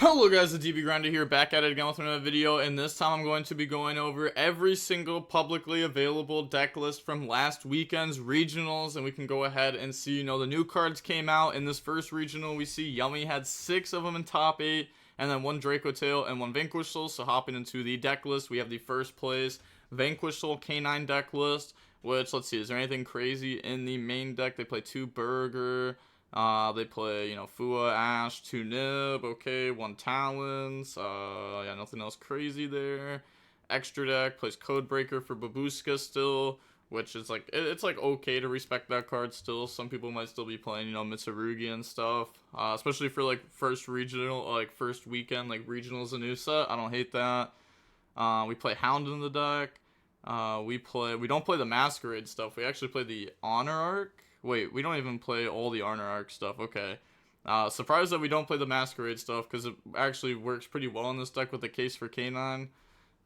Hello guys, the DB Grinder here, back at it again with another video, and this time I'm going to be going over every single publicly available deck list from last weekend's regionals, and we can go ahead and see, the new cards came out. In this first regional, we see Yummy had 6 of them in top 8, and then 1 Draco Tail and 1 Vanquish Soul. So hopping into the deck list, we have the first place Vanquish Soul K9 deck list, which, let's see, is there anything crazy in the main deck? They play 2 Burger. They play, Fua, Ash, 2 Nib, okay, 1 Talons, yeah, nothing else crazy there. Extra deck plays Codebreaker for Babushka still, which is like, it's like okay to respect that card still. Some people might still be playing, Mitsurugi and stuff, especially for like first regional, like first weekend, like regionals a new set. I don't hate that. We play Hound in the deck. We don't play the Masquerade stuff. We actually play the Honor Arc. Wait, we don't even play all the Honor Arc stuff. Okay. Surprised that we don't play the Masquerade stuff, because it actually works pretty well in this deck with the case for K9.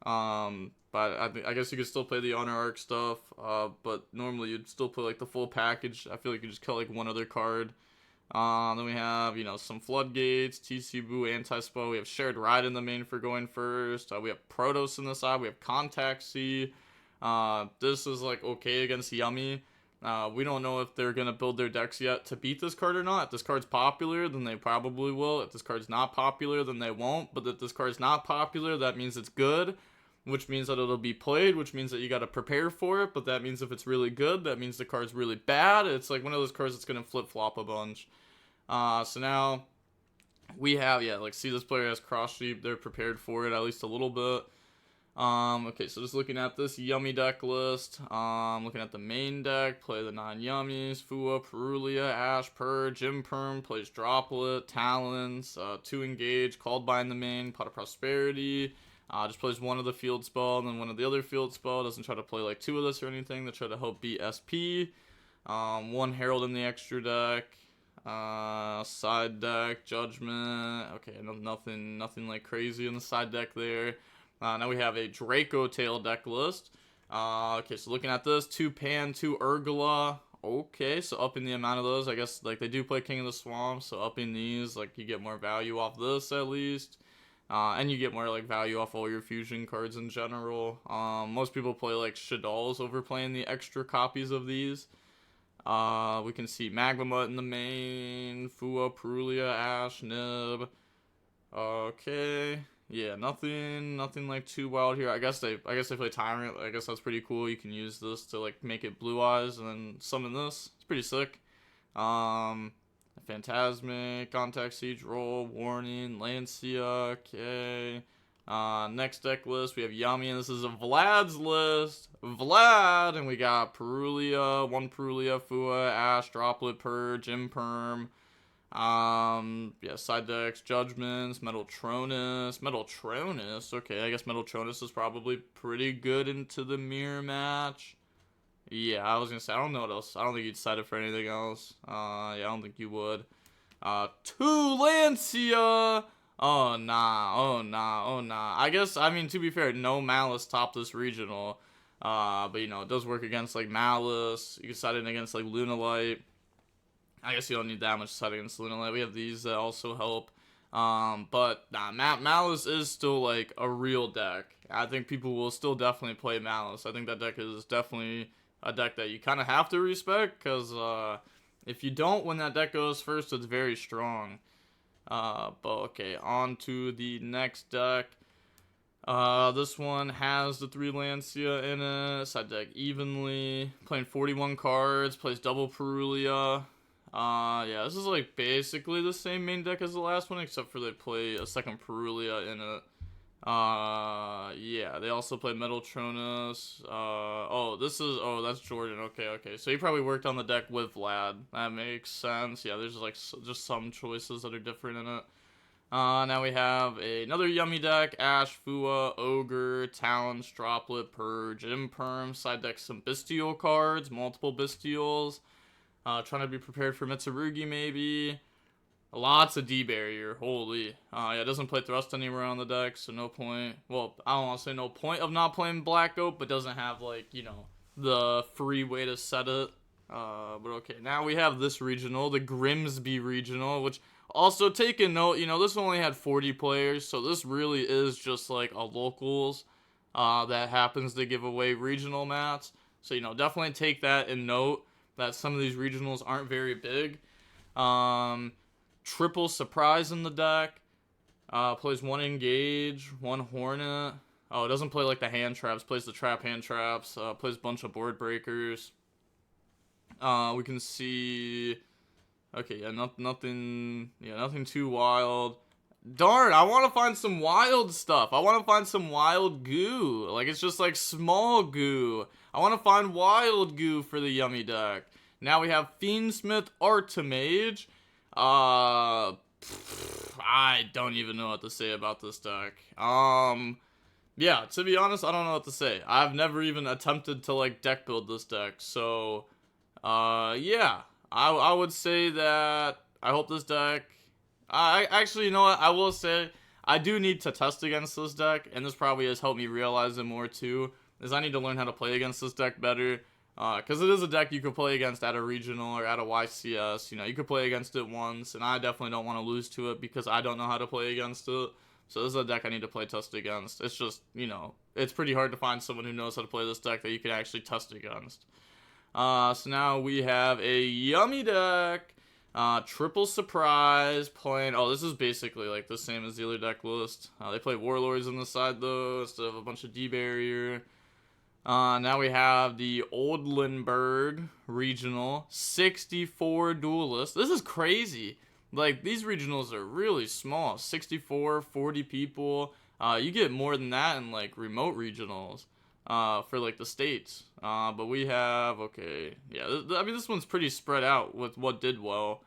But I guess you could still play the Honor Arc stuff, but normally you'd still play like the full package. I feel like you just kill like one other card. Then we have, some Floodgates, TC Boo, Anti-Spell. We have Shared Ride in the main for going first. We have Protos in the side. We have Contact C. This is like okay against Yummy. We don't know if they're going to build their decks yet to beat this card or not. If this card's popular, then they probably will. If this card's not popular, then they won't. But if this card's not popular, that means it's good, which means that it'll be played, which means that you got to prepare for it. But that means if it's really good, that means the card's really bad. It's like one of those cards that's going to flip-flop a bunch. So now we have, see, this player has Cross Sheep. They're prepared for it at least a little bit. Okay, so just looking at this Yummy deck list, looking at the main deck, play the 9 Yummies, Fua, Perulia, Ash, Purge, Imperm, plays Droplet, Talons, 2 Engage, Called by in the main, Pot of Prosperity, just plays 1 of the field spell, and then 1 of the other field spell, doesn't try to play like 2 of this or anything, they try to help beat SP, 1 Herald in the extra deck, side deck, Judgment, okay, nothing like crazy in the side deck there. Now we have a Draco Tail deck list. Okay, so looking at this, 2 Pan, 2 Urgula. Okay, so upping the amount of those. I guess, like, they do play King of the Swamp, so upping these, like, you get more value off this, at least. And you get more, like, value off all your fusion cards in general. Most people play, like, Shaddoll's over playing the extra copies of these. We can see Magma in the main, Fua, Perulia, Ash, Nib. Okay. Yeah, nothing like too wild here. I guess they play Tyrant. I guess that's pretty cool. You can use this to like make it Blue Eyes and then summon this. It's pretty sick. Phantasmic, Contact Siege, Roll, Warning, Lancia. Okay. Next deck list we have Yummy, and this is a Vlad's list. Vlad, and we got Perulia, 1 Perulia, Fua, Ash, Droplet, Purge, Imperm. Side decks, Judgments, Metaltronus, okay, I guess Metaltronus is probably pretty good into the mirror match. Yeah, I was gonna say, I don't know what else, I don't think you'd side it for anything else, yeah, I don't think you would. 2 Lancia, oh nah, I guess, I mean, to be fair, no Malice topped this regional, but it does work against, like, Malice, you can side it against, like, Lunalight. I guess you don't need that much side against Lunalight. We have these that also help. But nah, Malice is still like a real deck. I think people will still definitely play Malice. I think that deck is definitely a deck that you kind of have to respect, because if you don't, when that deck goes first, it's very strong. But okay, on to the next deck. This one has the 3 Lancia in it. Side deck evenly. Playing 41 cards. Plays double Perulia. Yeah, this is like basically the same main deck as the last one, except for they play a second Perulia in it. Yeah, they also play Metaltronus. That's Jordan. Okay. So he probably worked on the deck with Vlad. That makes sense. Yeah, there's like just some choices that are different in it. Now we have another Yummy deck. Ash, Fua, Ogre, Talon, Droplet, Purge, Imperm. Side deck some Bestial cards, multiple Bestials. Trying to be prepared for Mitsurugi, maybe. Lots of D-Barrier, holy. Yeah, it doesn't play Thrust anywhere on the deck, so no point. Well, I don't want to say no point of not playing Black Oak, but doesn't have, like, the free way to set it. But okay, now we have this regional, the Grimsby regional, which Also, take a note, this only had 40 players, so this really is just like a locals that happens to give away regional mats. So, definitely take that in note that some of these regionals aren't very big. Um, Triple surprise in the deck. Plays one engage, one hornet. Oh, it doesn't play like the hand traps. Plays the trap hand traps. Plays a bunch of board breakers. We can see. Okay, yeah, nothing. Yeah, nothing too wild. Darn, I want to find some wild stuff. I want to find some wild goo. Like, it's just like small goo. I want to find wild goo for the yummy deck. Now we have Fiendsmith Artimage. I don't even know what to say about this deck. Yeah, to be honest, I don't know what to say. I've never even attempted to, like, deck build this deck. So, yeah. I would say that I hope this deck... I actually, you know what? I will say I do need to test against this deck, and this probably has helped me realize it more too, is I need to learn how to play against this deck better. Because it is a deck you could play against at a regional or at a YCS. You could play against it once, and I definitely don't want to lose to it because I don't know how to play against it. So this is a deck I need to play test against. It's just, it's pretty hard to find someone who knows how to play this deck that you can actually test against. So now we have a yummy deck. Triple surprise playing. Oh, this is basically like the same as the other deck list. They play Warlords on the side though, instead of a bunch of D-Barrier. Now we have the Oldlenburg Regional, 64 duelists. This is crazy. Like, these regionals are really small. 64, 40 people. You get more than that in, like, remote regionals for, like, the states. But we have, okay, yeah, I mean, this one's pretty spread out with what did well.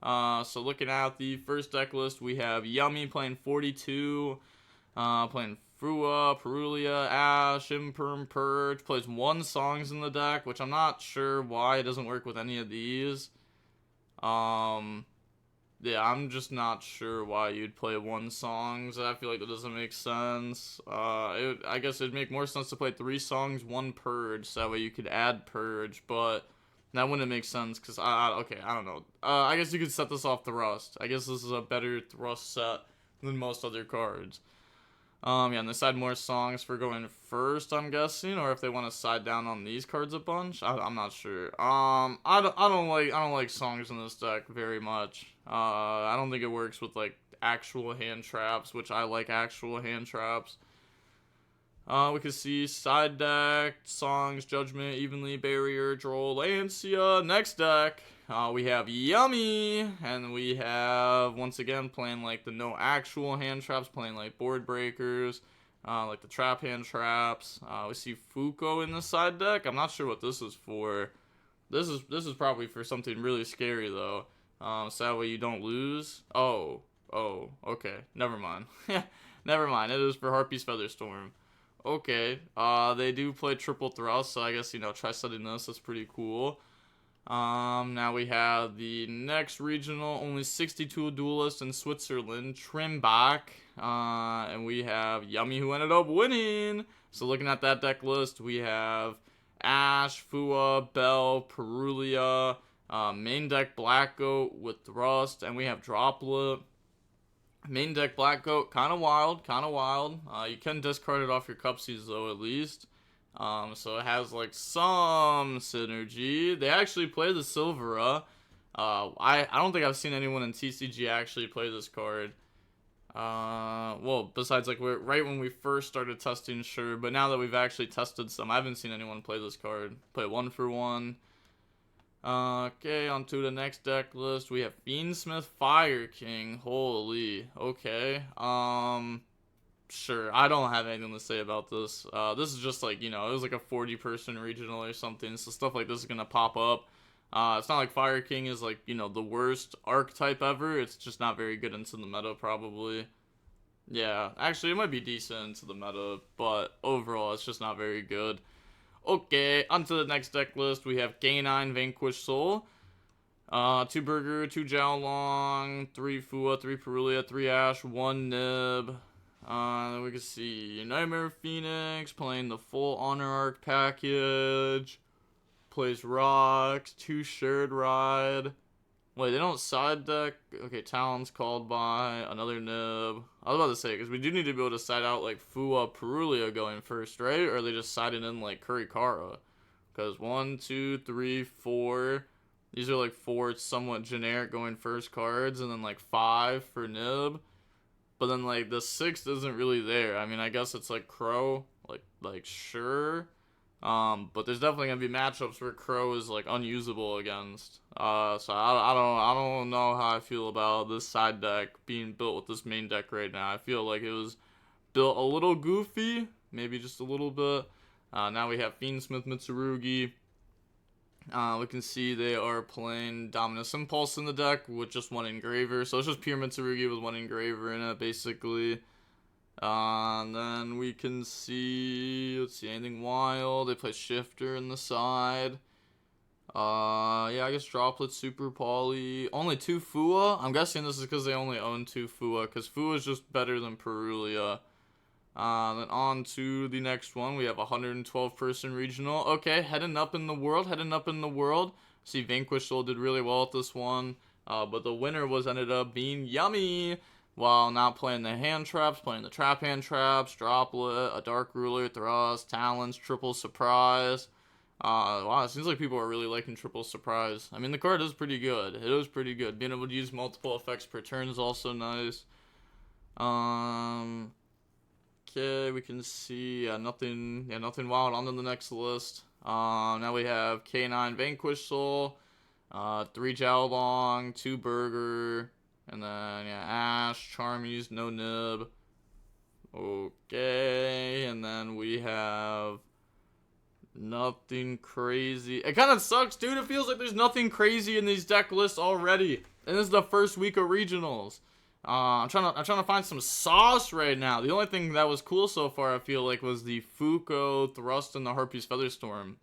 So looking at the first deck list, we have Yummy playing 42, playing Fua, Perulia, Ash, Imperm, Purge. Plays one songs in the deck, which I'm not sure why it doesn't work with any of these. Yeah, I'm just not sure why you'd play one songs. I feel like that doesn't make sense. I guess it'd make more sense to play 3 songs, 1 Purge, so that way you could add Purge, but that wouldn't make sense, because, okay, I don't know. I guess you could set this off Thrust. I guess this is a better Thrust set than most other cards. Yeah, and they side more songs for going first, I'm guessing, or if they want to side down on these cards a bunch. I'm not sure. I don't like songs in this deck very much. I don't think it works with like actual hand traps, which I like actual hand traps. We can see side deck, songs, judgment, evenly, barrier, droll, Lancia. Next deck, we have Yummy, and we have, once again, playing like the no actual hand traps, playing like board breakers, like the trap hand traps. We see Fuko in the side deck. I'm not sure what this is for. This is probably for something really scary though. So that way you don't lose. Oh, okay. Never mind. Never mind. It is for Harpy's Featherstorm. Okay, they do play triple thrust, so I guess, try setting this. That's pretty cool. Now we have the next regional, only 62 duelists in Switzerland, Trimbach. And we have Yummy, who ended up winning. So looking at that deck list, we have Ash, Fua, Bell, Perulia, main deck Black Goat with Thrust, and we have Droplet. Main deck Black Goat, kind of wild. You can discard it off your cupsies though, at least. So it has like some synergy. They actually play the Silvera. I don't think I've seen anyone in TCG actually play this card. Well, besides like right when we first started testing, sure. But now that we've actually tested some, I haven't seen anyone play this card. Play 1-for-1. Okay, on to the next deck list. We have Fiendsmith Fire King. Holy. Okay. Sure. I don't have anything to say about this. This is just like, it was like a 40-person regional or something. So stuff like this is gonna pop up. It's not like Fire King is like, the worst archetype ever. It's just not very good into the meta, probably. Yeah, actually, it might be decent into the meta, but overall, it's just not very good. Okay, on to the next deck list. We have Canine Vanquish Soul. 2 Burger, 2 Jowlong, 3 Fua, 3 Perulia, 3 Ash, 1 Nib. Then we can see Nightmare Phoenix playing the full Honor Arc package. Plays Rocks, 2 Shared Ride, Wait, they don't side deck? Okay, Talon's called by another nib. I was about to say, because we do need to be able to side out, like, Fua Perulia going first, right? Or are they just siding in, like, Kurikara? Because 1, 2, 3, 4. These are, like, 4 somewhat generic going first cards, and then, like, 5 for nib. But then, like, the 6th isn't really there. I mean, I guess it's, like, Crow. Like, sure. But there's definitely gonna be matchups where Crow is like unusable against. So I don't know how I feel about this side deck being built with this main deck right now. I feel like it was built a little goofy, maybe just a little bit. Now we have Fiendsmith Mitsurugi. We can see they are playing Dominus Impulse in the deck with just one engraver. So it's just pure Mitsurugi with one engraver in it, basically. And then we can see, let's see, anything wild. They play Shifter in the side. Yeah, I guess Droplet, Super Poly. Only 2 Fua. I'm guessing this is because they only own 2 Fua, because Fua is just better than Perulia. Then on to the next one. We have a 112 person regional. Okay, heading up in the world. See, Vanquish Soul did really well at this one. But the winner ended up being Yummy. While not playing the hand traps, playing the trap hand traps, Droplet, a Dark Ruler, Thrust, Talons, Triple Surprise. Wow, it seems like people are really liking Triple Surprise. I mean, the card is pretty good. It is pretty good. Being able to use multiple effects per turn is also nice. Okay, we can see nothing wild. On to the next list. Now we have K9 Vanquish Soul, 3 Jowlong, 2 Burger. And then, yeah, Ash, Charmies, no nib. Okay, and then we have nothing crazy. It kind of sucks, dude. It feels like there's nothing crazy in these deck lists already. And this is the first week of regionals. I'm trying to find some sauce right now. The only thing that was cool so far, I feel like, was the Fuko Thrust and the Harpy's Featherstorm.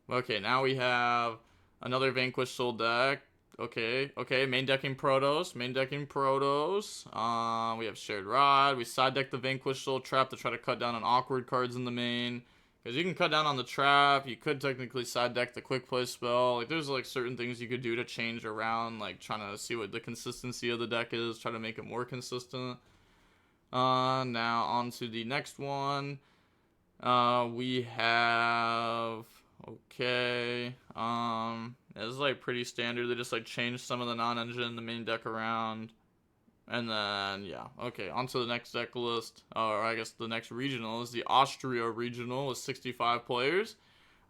Okay, now we have another Vanquish Soul deck. Okay, main decking Protos. We have Shared Rod. We side deck the Vanquish Soul Trap to try to cut down on awkward cards in the main. Because you can cut down on the trap. You could technically side deck the quick play spell. Like, there's like certain things you could do to change around, like trying to see what the consistency of the deck is, try to make it more consistent. Now on to the next one. We have okay. It's like pretty standard. They just like changed some of the non-engine in the main deck around. And then, yeah, okay, on to the next deck list, or I guess the next regional is the Austria regional with 65 players.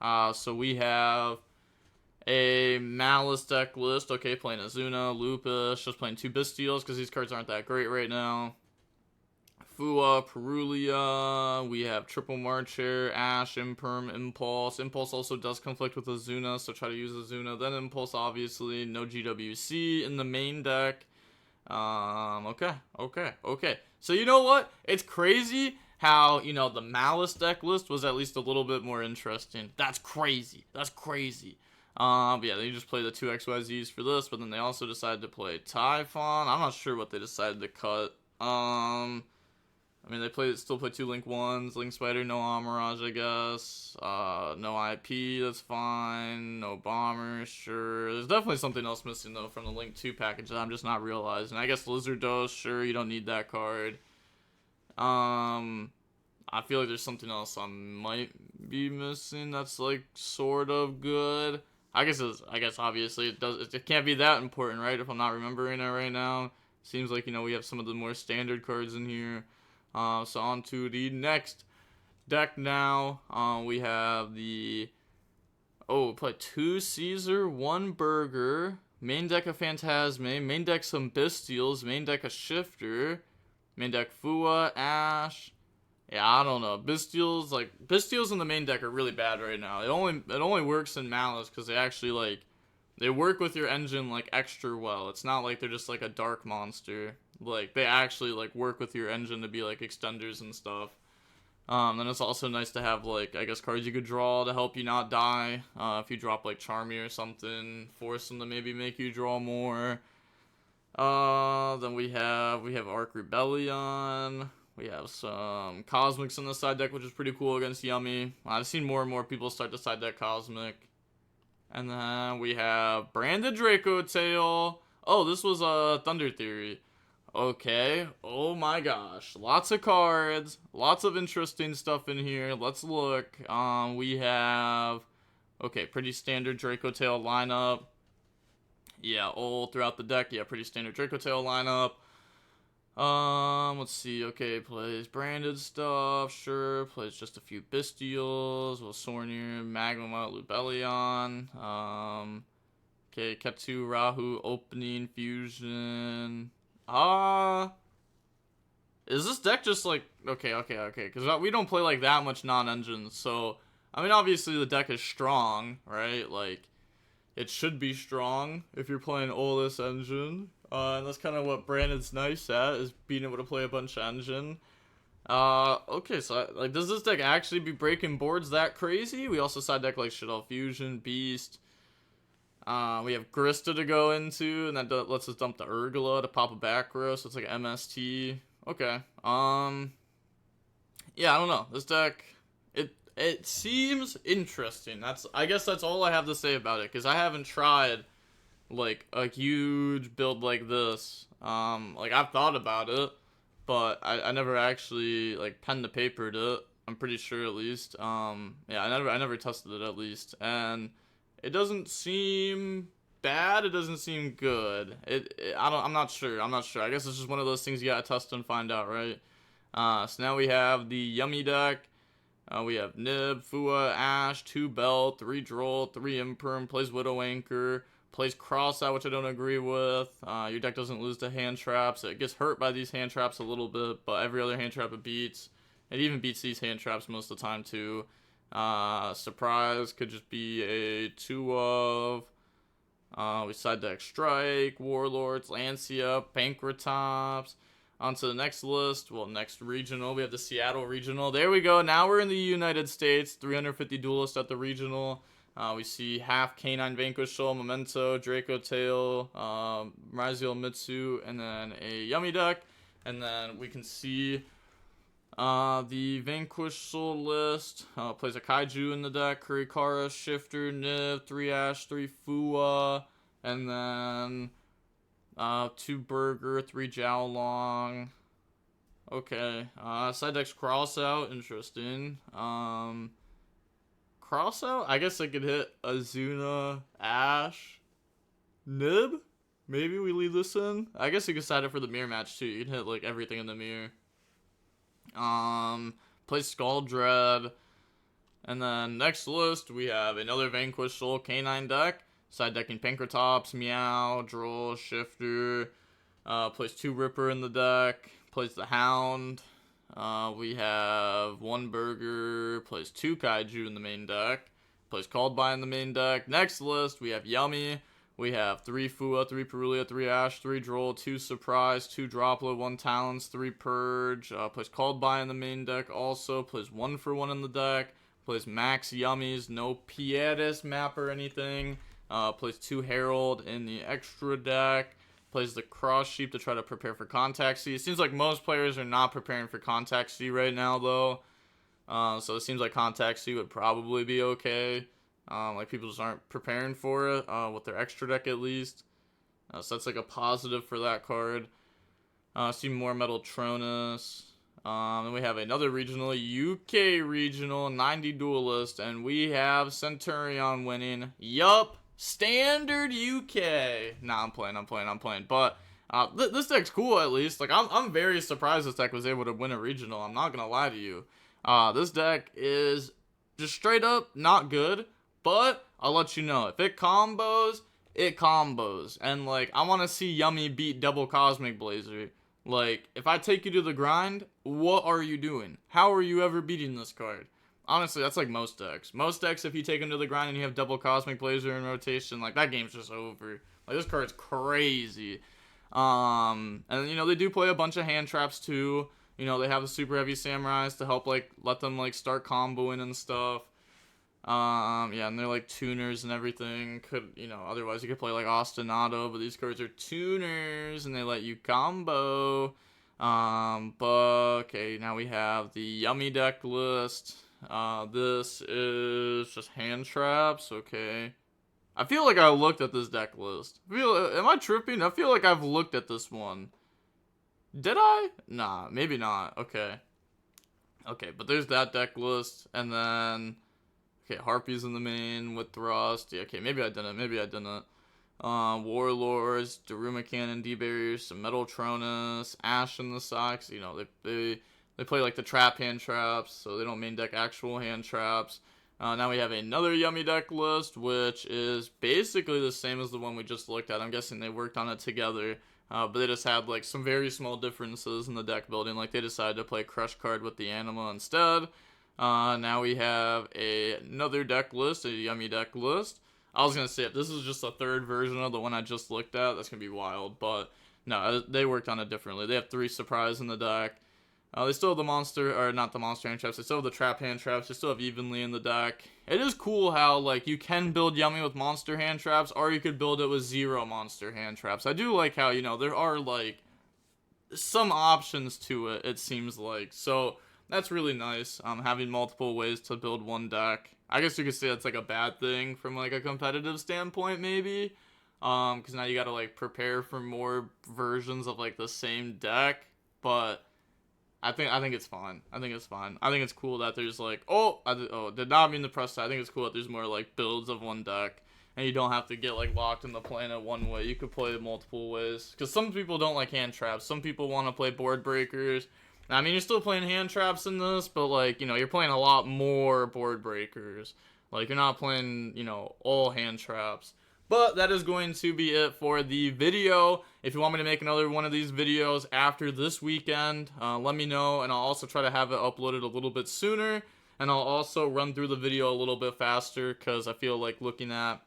So we have a Malice deck list, okay, playing Azuna, Lupus, just playing 2 Bystials because these cards aren't that great right now. Fua, Perulia, we have Triple Marcher, Ash, Imperm, Impulse. Impulse also does conflict with Azuna, so try to use Azuna. Then Impulse, obviously, no GWC in the main deck. Okay. So you know what? It's crazy how, you know, the Malice deck list was at least a little bit more interesting. That's crazy. But yeah, they just play the 2 XYZs for this, but then they also decided to play Typhon. I'm not sure what they decided to cut. I mean, they still play 2 Link 1s, Link Spider, no Amirage, I guess. No IP, that's fine. No Bomber, sure. There's definitely something else missing, though, from the Link 2 package that I'm just not realizing. I guess Lizardos, sure, you don't need that card. I feel like there's something else I might be missing that's, like, sort of good. I guess obviously it can't be that important, right, if I'm not remembering it right now. Seems like, you know, we have some of the more standard cards in here. So on to the next deck now. We have play 2 Caesar, 1 Burger, main deck of Phantasme, main deck some Bystials, main deck a Shifter, main deck Fua, Ash. Yeah, I don't know. Bystials in the main deck are really bad right now. It only works in Malice because they actually, like, they work with your engine, like, extra well. It's not like they're just, like, a dark monster. Like, they actually, like, work with your engine to be, like, extenders and stuff. Then it's also nice to have, like, I guess cards you could draw to help you not die. If you drop, like, Charmy or something, force them to maybe make you draw more. Then we have Arc Rebellion. We have some Cosmics in the side deck, which is pretty cool against Yummy. I've seen more and more people start to side deck Cosmic. And then we have Branded Draco Tail. Oh, this was a Thunder Theory. Okay. Oh my gosh. Lots of cards. Lots of interesting stuff in here. Let's look. We have, okay, pretty standard Draco Tail lineup. Yeah, all throughout the deck. Yeah, pretty standard Draco Tail lineup. Let's see. Okay, plays branded stuff. Sure. Plays just a few Bestials. Well, Sornier, Magma, Lubellion. Okay, Ketsu, Rahu, Opening, Fusion. Is this deck just like, okay, because we don't play like that much non-engines, so, I mean, obviously the deck is strong, right? Like, it should be strong if you're playing Olus engine, and that's kind of what Brandon's nice at, is being able to play a bunch of engine. Okay, so, like, does this deck actually be breaking boards that crazy? We also side deck, like, Shuttle Fusion, Beast. We have Grista to go into, and that lets us dump the Urgula to pop a back row, so it's like MST. Okay. Yeah, I don't know. This deck, it seems interesting. I guess that's all I have to say about it, because I haven't tried like a huge build like this. Like I've thought about it, but I never actually like pen to papered it. I'm pretty sure at least. Yeah, I never tested it at least, and it doesn't seem bad. It doesn't seem good. I'm not sure. I guess it's just one of those things you gotta test and find out, right? So now we have the Yummy deck. We have Nib, Fua, Ash, 2 Bell, 3 Droll, 3 Imperm, plays Widow Anchor, plays Crossout, which I don't agree with. Your deck doesn't lose to hand traps. It gets hurt by these hand traps a little bit, but every other hand trap it beats. It even beats these hand traps most of the time too. Surprise could just be a 2 of. We side deck Strike, Warlords, Lancia, Pankratops. On to the next list. Well, next regional. We have the Seattle regional. There we go. Now we're in the United States. 350 duelist at the regional. We see half Canine Vanquishal, Memento, Draco Tail, Raziel Mitsu, and then a Yummy deck. And then we can see the Vanquishal list. Plays a Kaiju in the deck. Kurikara, Shifter, Niv, 3 Ash, 3 Fua, and then 2 Burger, 3 Jowlong. Okay. Side deck's Crossout. Interesting. Crossout? I guess I could hit Azuna, Ash, Nib? Maybe we leave this in? I guess you could side it for the mirror match too. You can hit like everything in the mirror. Play Skull Dread. And then next list, we have another Vanquishal Canine deck. Side decking Pankratops, Meow, Droll, Shifter. Plays 2 Ripper in the deck. Plays the Hound. We have 1 Burger. Plays 2 Kaiju in the main deck. Plays Called By in the main deck. Next list, we have Yummy. We have 3 Fua, 3 Perulia, 3 Ash, 3 Droll, 2 Surprise, 2 Droplet, 1 Talons, 3 Purge. Plays Called By in the main deck also. Plays 1 for 1 in the deck. Plays Max Yummies. No Piedis map or anything. Plays 2 Herald in the extra deck. Plays the Cross Sheep to try to prepare for Contact C. It seems like most players are not preparing for Contact C right now, though. So it seems like Contact C would probably be okay. Like, people just aren't preparing for it, with their extra deck at least. So that's like a positive for that card. See more Metal Tronus. Then we have another regional, UK regional, 90 duelist, and we have Centurion winning. Yup. Standard UK. Nah, I'm playing. But this deck's cool at least. Like I'm very surprised this deck was able to win a regional. I'm not gonna lie to you. This deck is just straight up not good. But I'll let you know, if it combos, it combos. And like I want to see Yummy beat Double Cosmic Blazer. Like if I take you to the grind, what are you doing? How are you ever beating this card? Honestly, that's like most decks. Most decks, if you take them to the grind and you have Double Cosmic Blazer in rotation, like, that game's just over. Like, this card's crazy. And, you know, they do play a bunch of hand traps, too. You know, they have the Super Heavy Samurais to help, like, let them, like, start comboing and stuff. Yeah, and they're, like, tuners and everything. You know, otherwise you could play, like, Ostinato, but these cards are tuners, and they let you combo. But, okay, now we have the Yummy deck list. This is just hand traps, okay. I feel like I looked at this deck list. Am I tripping? I feel like I've looked at this one. Did I? Nah, maybe not. Okay. Okay, but there's that deck list, and then okay, Harpies in the main with Thrust. Yeah, okay, maybe I didn't. Maybe I didn't. Warlords, Daruma Cannon, D-Barriers, some Metal Tronus, Ash in the socks. You know, they play like the trap hand traps, so they don't main deck actual hand traps. Now we have another yummy deck list, which is basically the same as the one we just looked at. I'm guessing they worked on it together, but they just had like some very small differences in the deck building. Like they decided to play Crush card with the Anima instead. Now we have another deck list, a yummy deck list. I was going to say, if this is just a third version of the one I just looked at, that's going to be wild. But no, they worked on it differently. They have 3 surprise in the deck. They still have the monster, or not the monster hand traps, they still have the trap hand traps, they still have evenly in the deck. It is cool how, like, you can build Yummy with monster hand traps, or you could build it with 0 monster hand traps. I do like how, you know, there are, like, some options to it, it seems like. So, that's really nice, having multiple ways to build one deck. I guess you could say that's, like, a bad thing from, like, a competitive standpoint, maybe. Because now you gotta, like, prepare for more versions of, like, the same deck, but I think it's fine. I think it's fine. I think it's cool that there's like, did not mean to press that. I think it's cool that there's more like builds of one deck, and you don't have to get like locked in the planet one way. You could play it multiple ways. Because some people don't like hand traps. Some people want to play board breakers. I mean, you're still playing hand traps in this, but like, you know, you're playing a lot more board breakers. Like, you're not playing, you know, all hand traps. But that is going to be it for the video. If you want me to make another one of these videos after this weekend, let me know, and I'll also try to have it uploaded a little bit sooner, and I'll also run through the video a little bit faster, because I feel like looking at,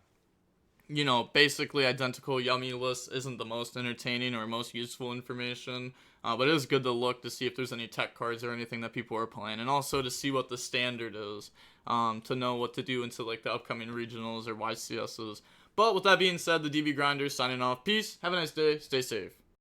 you know, basically identical yummy lists isn't the most entertaining or most useful information, but it is good to look to see if there's any tech cards or anything that people are playing, and also to see what the standard is, to know what to do into like the upcoming regionals or YCSs. But with that being said, the DB Grinders signing off. Peace. Have a nice day. Stay safe.